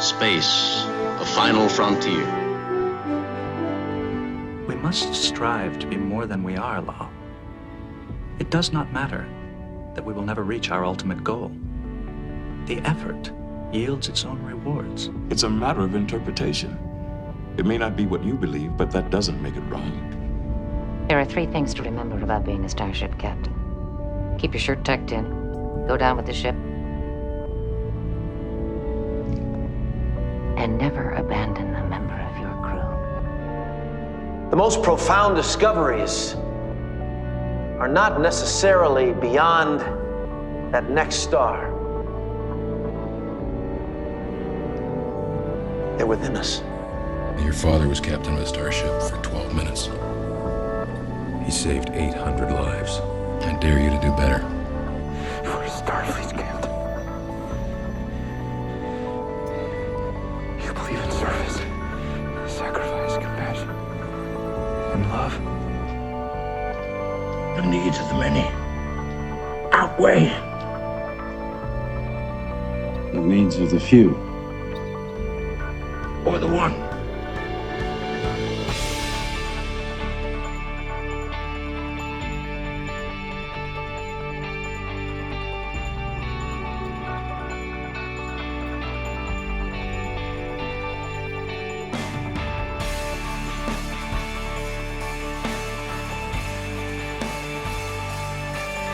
Space, a final frontier. We must strive to be more than we are, Law. It does not matter that we will never reach our ultimate goal. The effort yields its own rewards. It's a matter of interpretation. It may not be what you believe, but that doesn't make it wrong. There are 3 things to remember about being a starship captain. Keep your shirt tucked in, go down with the ship, and never abandon a member of your crew. The most profound discoveries are not necessarily beyond that next star. They're within us. Your father was captain of a starship for 12 minutes. He saved 800 lives. I dare you to do better. You're a Starfleet captain. You believe in service, sacrifice, compassion, and love. The needs of the many outweigh The needs of the few. or the one.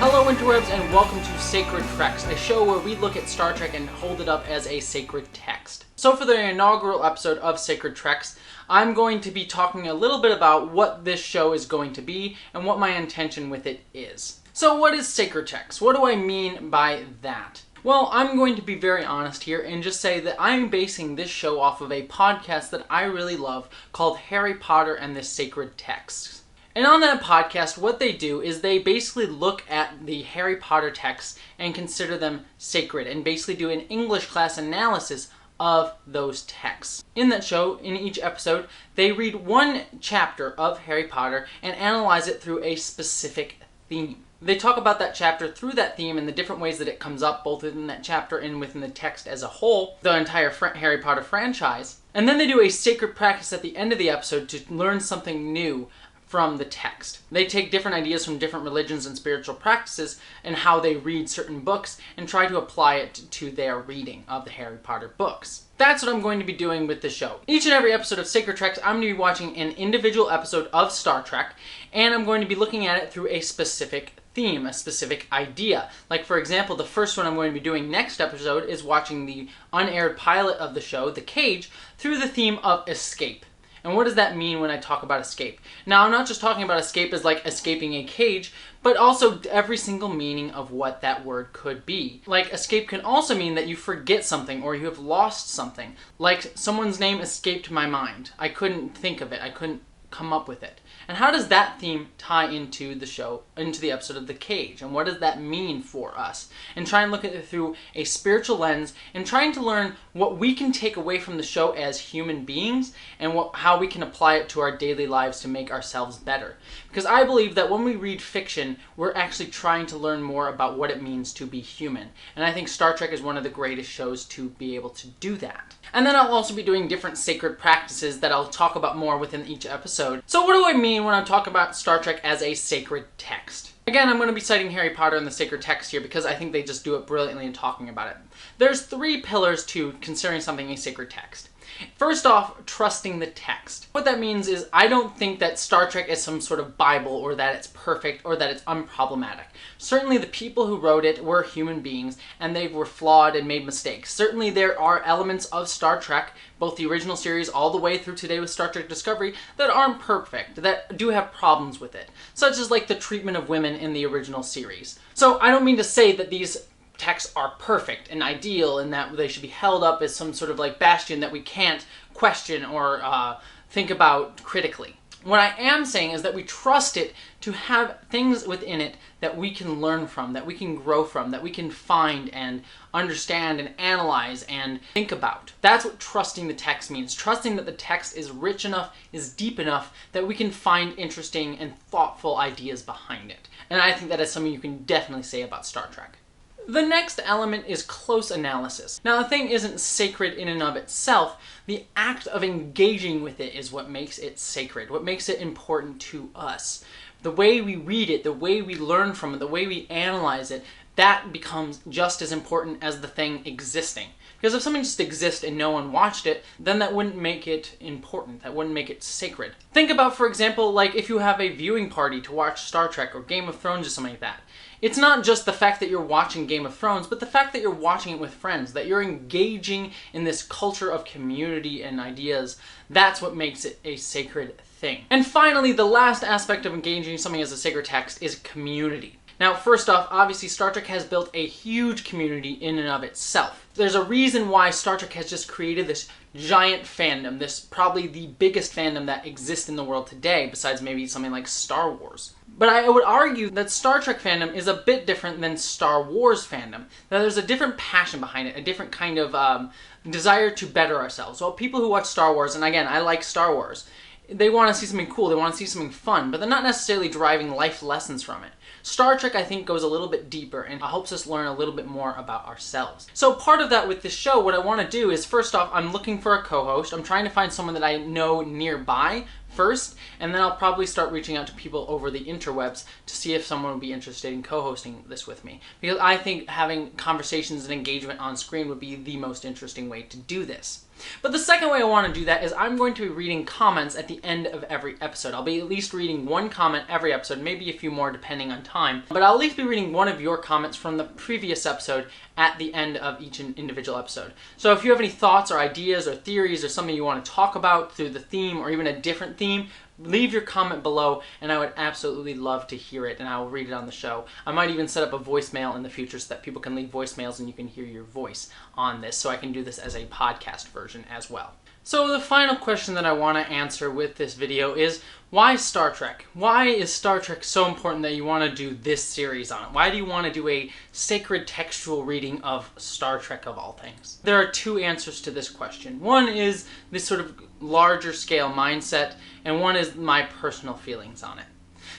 Hello interwebs and welcome to Sacred TREKS, a show where we look at Star Trek and hold it up as a sacred text. So for the inaugural episode of Sacred TREKS, I'm going to be talking a little bit about what this show is going to be and what my intention with it is. So what is Sacred TREKS? What do I mean by that? Well, I'm going to be very honest here and just say that I'm basing this show off of a podcast that I really love called Harry Potter and the Sacred Texts. And on that podcast, what they do is they basically look at the Harry Potter texts and consider them sacred and basically do an English class analysis of those texts. In that show, in each episode, they read one chapter of Harry Potter and analyze it through a specific theme. They talk about that chapter through that theme and the different ways that it comes up both within that chapter and within the text as a whole, the entire Harry Potter franchise. And then they do a sacred practice at the end of the episode to learn something new from the text. They take different ideas from different religions and spiritual practices and how they read certain books and try to apply it to their reading of the Harry Potter books. That's what I'm going to be doing with the show. Each and every episode of Sacred TREKS, I'm going to be watching an individual episode of Star Trek, and I'm going to be looking at it through a specific theme, a specific idea. Like, for example, the first one I'm going to be doing next episode is watching the unaired pilot of the show, The Cage, through the theme of escape. And what does that mean when I talk about escape? Now, I'm not just talking about escape as like escaping a cage, but also every single meaning of what that word could be. Like, escape can also mean that you forget something or you have lost something. Like, someone's name escaped my mind. I couldn't think of it. I couldn't come up with it. And how does that theme tie into the show, into the episode of The Cage? And what does that mean for us? And try and look at it through a spiritual lens and trying to learn what we can take away from the show as human beings and how we can apply it to our daily lives to make ourselves better. Because I believe that when we read fiction, we're actually trying to learn more about what it means to be human. And I think Star Trek is one of the greatest shows to be able to do that. And then I'll also be doing different sacred practices that I'll talk about more within each episode. So what do I mean when I'm talking about Star Trek as a sacred text? Again, I'm going to be citing Harry Potter and the Sacred Text here because I think they just do it brilliantly in talking about it. There's 3 pillars to considering something a sacred text. First off, trusting the text. What that means is I don't think that Star Trek is some sort of Bible or that it's perfect or that it's unproblematic. Certainly the people who wrote it were human beings and they were flawed and made mistakes. Certainly there are elements of Star Trek, both the original series all the way through today with Star Trek Discovery, that aren't perfect, that do have problems with it. Such as like the treatment of women in the original series. So I don't mean to say that these texts are perfect and ideal and that they should be held up as some sort of like bastion that we can't question or think about critically. What I am saying is that we trust it to have things within it that we can learn from, that we can grow from, that we can find and understand and analyze and think about. That's what trusting the text means. Trusting that the text is rich enough, is deep enough, that we can find interesting and thoughtful ideas behind it. And I think that is something you can definitely say about Star Trek. The next element is close analysis. Now, the thing isn't sacred in and of itself. The act of engaging with it is what makes it sacred, what makes it important to us. The way we read it, the way we learn from it, the way we analyze it, that becomes just as important as the thing existing. Because if something just exists and no one watched it, then that wouldn't make it important. That wouldn't make it sacred. Think about, for example, like if you have a viewing party to watch Star Trek or Game of Thrones or something like that. It's not just the fact that you're watching Game of Thrones, but the fact that you're watching it with friends, that you're engaging in this culture of community and ideas. That's what makes it a sacred thing. And finally, the last aspect of engaging something as a sacred text is community. Now, first off, obviously Star Trek has built a huge community in and of itself. There's a reason why Star Trek has just created this giant fandom, this probably the biggest fandom that exists in the world today, besides maybe something like Star Wars. But I would argue that Star Trek fandom is a bit different than Star Wars fandom. That there's a different passion behind it, a different kind of desire to better ourselves. Well, people who watch Star Wars, and again, I like Star Wars, they want to see something cool, they want to see something fun, but they're not necessarily deriving life lessons from it. Star Trek, I think, goes a little bit deeper and helps us learn a little bit more about ourselves. So part of that with this show, what I want to do is, first off, I'm looking for a co-host. I'm trying to find someone that I know nearby first, and then I'll probably start reaching out to people over the interwebs to see if someone would be interested in co-hosting this with me. Because I think having conversations and engagement on screen would be the most interesting way to do this. But the second way I want to do that is I'm going to be reading comments at the end of every episode. I'll be at least reading one comment every episode, maybe a few more depending on time. But I'll at least be reading one of your comments from the previous episode at the end of each individual episode. So if you have any thoughts or ideas or theories or something you want to talk about through the theme or even a different theme, leave your comment below and I would absolutely love to hear it and I will read it on the show. I might even set up a voicemail in the future so that people can leave voicemails and you can hear your voice on this, so I can do this as a podcast version as well. So the final question that I want to answer with this video is, why Star Trek? Why is Star Trek so important that you want to do this series on it? Why do you want to do a sacred textual reading of Star Trek of all things? There are two answers to this question. One is this sort of larger scale mindset, and one is my personal feelings on it.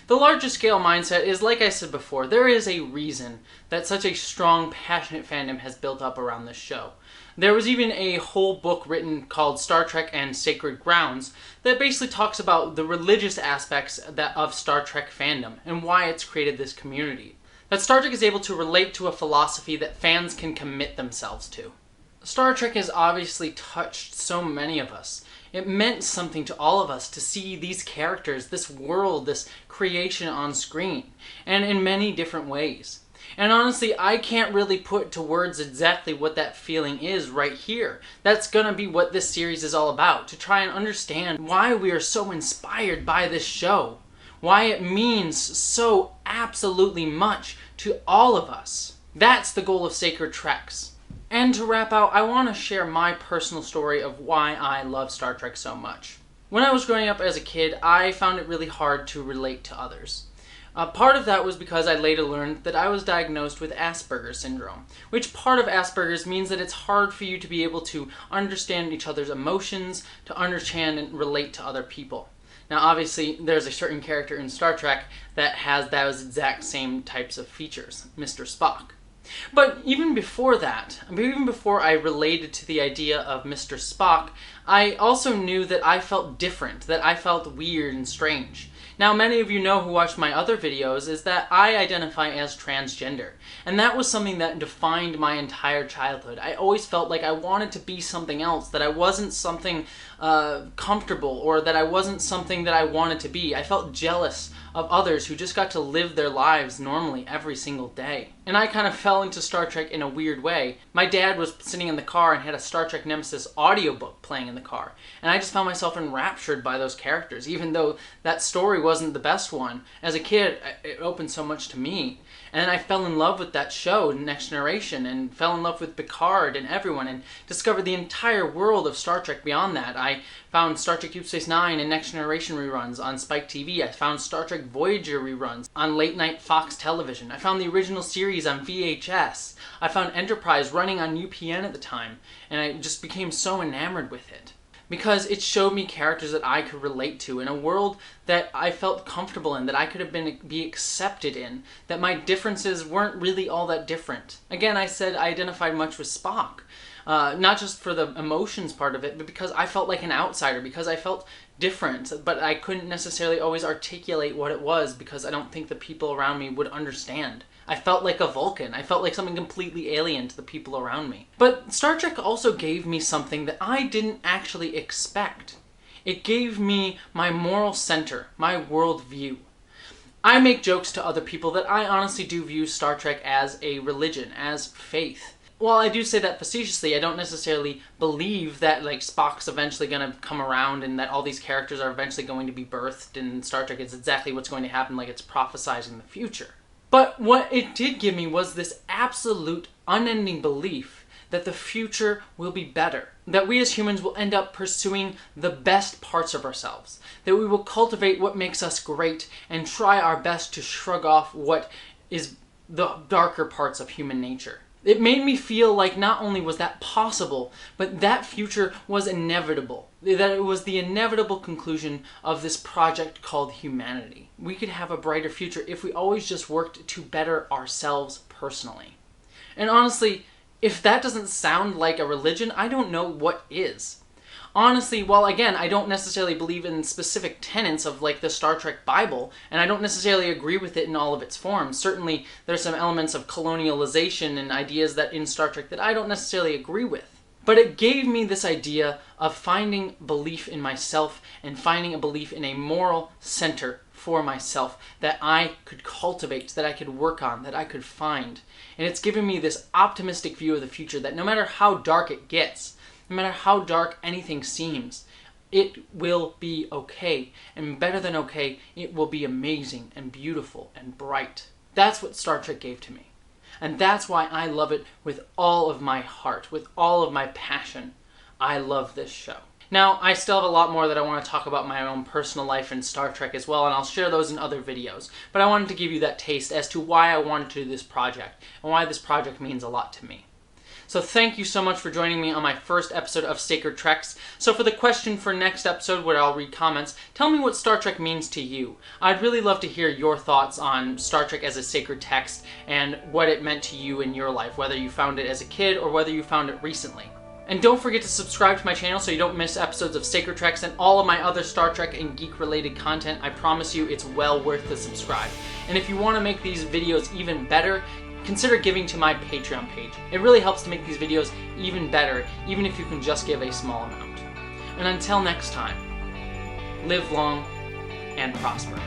The larger scale mindset is, like I said before, there is a reason that such a strong, passionate fandom has built up around this show. There was even a whole book written called Star Trek and Sacred Grounds that basically talks about the religious aspects of Star Trek fandom and why it's created this community. That Star Trek is able to relate to a philosophy that fans can commit themselves to. Star Trek has obviously touched so many of us. It meant something to all of us to see these characters, this world, this creation on screen, and in many different ways. And honestly, I can't really put to words exactly what that feeling is right here. That's gonna be what this series is all about, to try and understand why we are so inspired by this show, why it means so absolutely much to all of us. That's the goal of Sacred Treks. And to wrap out, I want to share my personal story of why I love Star Trek so much. When I was growing up as a kid, I found it really hard to relate to others. Part of that was because I later learned that I was diagnosed with Asperger's syndrome, which part of Asperger's means that it's hard for you to be able to understand each other's emotions, to understand and relate to other people. Now obviously there's a certain character in Star Trek that has those exact same types of features, Mr. Spock. But even before that, even before I related to the idea of Mr. Spock, I also knew that I felt different, that I felt weird and strange. Now, many of you know who watched my other videos is that I identify as transgender, and that was something that defined my entire childhood. I always felt like I wanted to be something else, that I wasn't something comfortable, or that I wasn't something that I wanted to be. I felt jealous of others who just got to live their lives normally every single day. And I kind of fell into Star Trek in a weird way. My dad was sitting in the car and had a Star Trek Nemesis audiobook playing in the car. And I just found myself enraptured by those characters, even though that story wasn't the best one. As a kid, it opened so much to me. And then I fell in love with that show, Next Generation, and fell in love with Picard and everyone, and discovered the entire world of Star Trek beyond that. I found Star Trek Deep Space Nine and Next Generation reruns on Spike TV. I found Star Trek Voyager reruns on late night Fox television. I found the original series on VHS. I found Enterprise running on UPN at the time, and I just became so enamored with it. because it showed me characters that I could relate to in a world that I felt comfortable in, that I could be accepted in, that my differences weren't really all that different. Again, I said I identified much with Spock, not just for the emotions part of it, but because I felt like an outsider, because I felt different, but I couldn't necessarily always articulate what it was because I don't think the people around me would understand. I felt like a Vulcan. I felt like something completely alien to the people around me. But Star Trek also gave me something that I didn't actually expect. It gave me my moral center, my worldview. I make jokes to other people that I honestly do view Star Trek as a religion, as faith. While I do say that facetiously, I don't necessarily believe that like Spock's eventually going to come around and that all these characters are eventually going to be birthed in Star Trek. It's exactly what's going to happen, like it's prophesizing the future. But what it did give me was this absolute, unending belief that the future will be better. That we as humans will end up pursuing the best parts of ourselves. That we will cultivate what makes us great and try our best to shrug off what is the darker parts of human nature. It made me feel like not only was that possible, but that future was inevitable. That it was the inevitable conclusion of this project called humanity. We could have a brighter future if we always just worked to better ourselves personally. And honestly, if that doesn't sound like a religion, I don't know what is. Honestly, while again, I don't necessarily believe in specific tenets of like the Star Trek Bible, and I don't necessarily agree with it in all of its forms. Certainly, there's some elements of colonialization and ideas that in Star Trek that I don't necessarily agree with. But it gave me this idea of finding belief in myself and finding a belief in a moral center for myself that I could cultivate, that I could work on, that I could find. And it's given me this optimistic view of the future that no matter how dark it gets, no matter how dark anything seems, it will be okay. And better than okay, it will be amazing and beautiful and bright. That's what Star Trek gave to me. And that's why I love it with all of my heart, with all of my passion. I love this show. Now, I still have a lot more that I want to talk about my own personal life in Star Trek as well, and I'll share those in other videos. But I wanted to give you that taste as to why I wanted to do this project, and why this project means a lot to me. So thank you so much for joining me on my first episode of Sacred Treks. So for the question for next episode, where I'll read comments, tell me what Star Trek means to you. I'd really love to hear your thoughts on Star Trek as a sacred text and what it meant to you in your life, whether you found it as a kid or whether you found it recently. And don't forget to subscribe to my channel so you don't miss episodes of Sacred Treks and all of my other Star Trek and geek-related content. I promise you it's well worth the subscribe. And if you want to make these videos even better, consider giving to my Patreon page. It really helps to make these videos even better, even if you can just give a small amount. And until next time, live long and prosper.